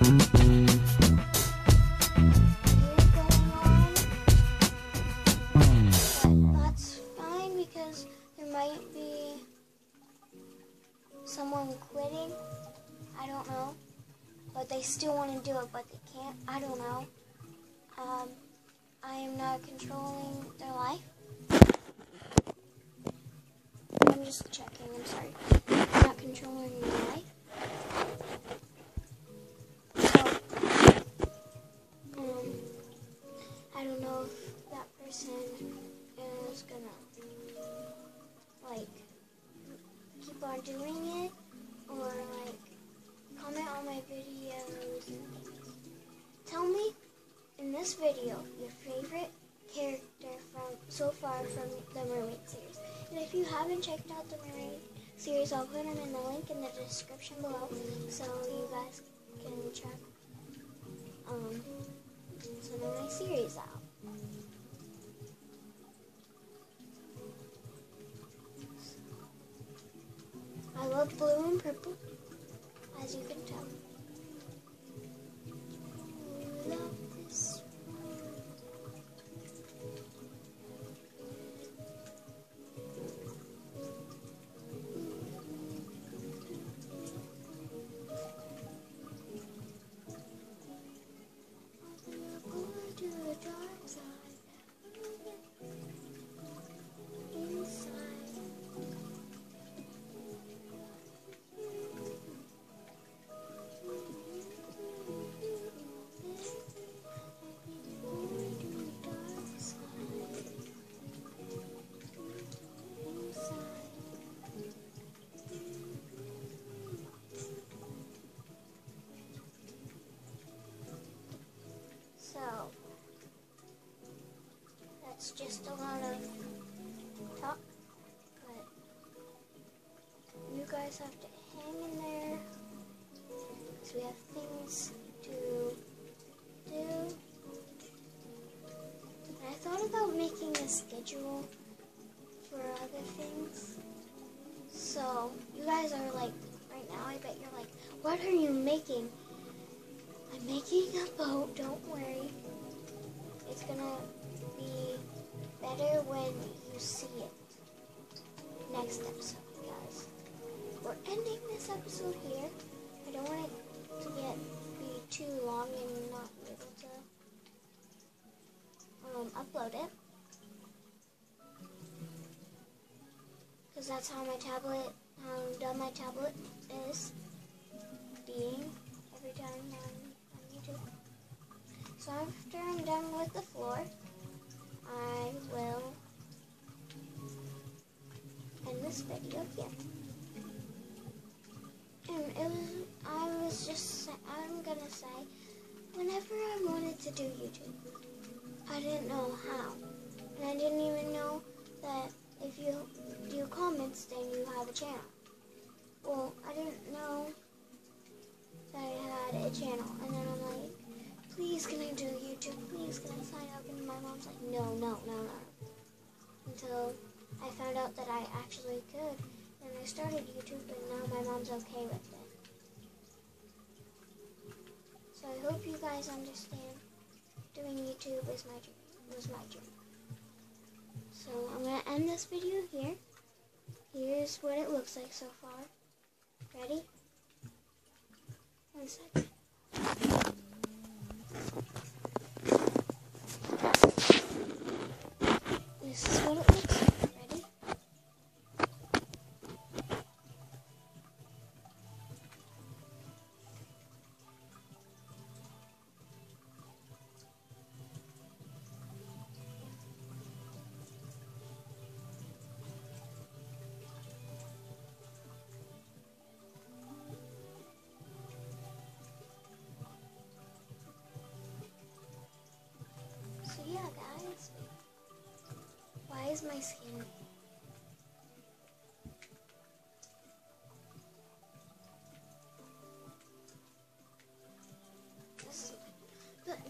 That's fine because there might be someone quitting. I don't know. But they still want to do it, but they can't. I don't know. I am not controlling their life. I'm just checking. I'm sorry. I'm not controlling their life. So, I don't know if that person is gonna, like, keep on doing it, or, like, comment on my videos and things. Tell me in this video your favorite character so far from the Mermaid series. And if you haven't checked out the Mermaid series, I'll put them in the link in the description below so you guys can check some of my series out. I love blue and purple, as you can tell. I love this world. I'll go to the dark side. Inside. So, that's just a lot of talk, but you guys have to hang in there, because we have things to do. And I thought about making a schedule for other things. So, you guys are like, right now I bet you're like, what are you making? I'm making a boat, don't worry. It's gonna be better when you see it. Next episode, guys. We're ending this episode here. I don't want it to be too long and not be able to upload it. Because that's how dumb my tablet is being every time on YouTube. So after I'm done with the floor, I will end this video here. And I'm gonna say, whenever I wanted to do YouTube, I didn't know how. And I didn't even know that if you do comments, then you have a channel. Well, I didn't know that I had a channel. And then I'm like, please can I do YouTube? Please can I sign up? And my mom's like, no. Until I found out that I actually could. And I started YouTube, and now my mom's okay with it. So I hope you guys understand. Doing YouTube was my dream. So I'm going to end this video here. Here's what it looks like so far. Ready? 1 second. This is what it looks like. Ready? So yeah, guys. Why is my skin?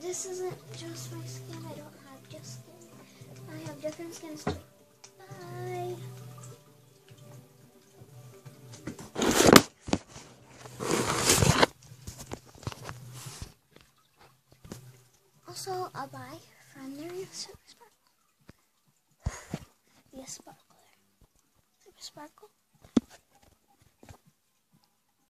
This isn't just my skin. I don't have just skin. I have different skins too. Bye. Also, I'll buy from their Super Sparkle. Be a sparkler. Super Sparkle.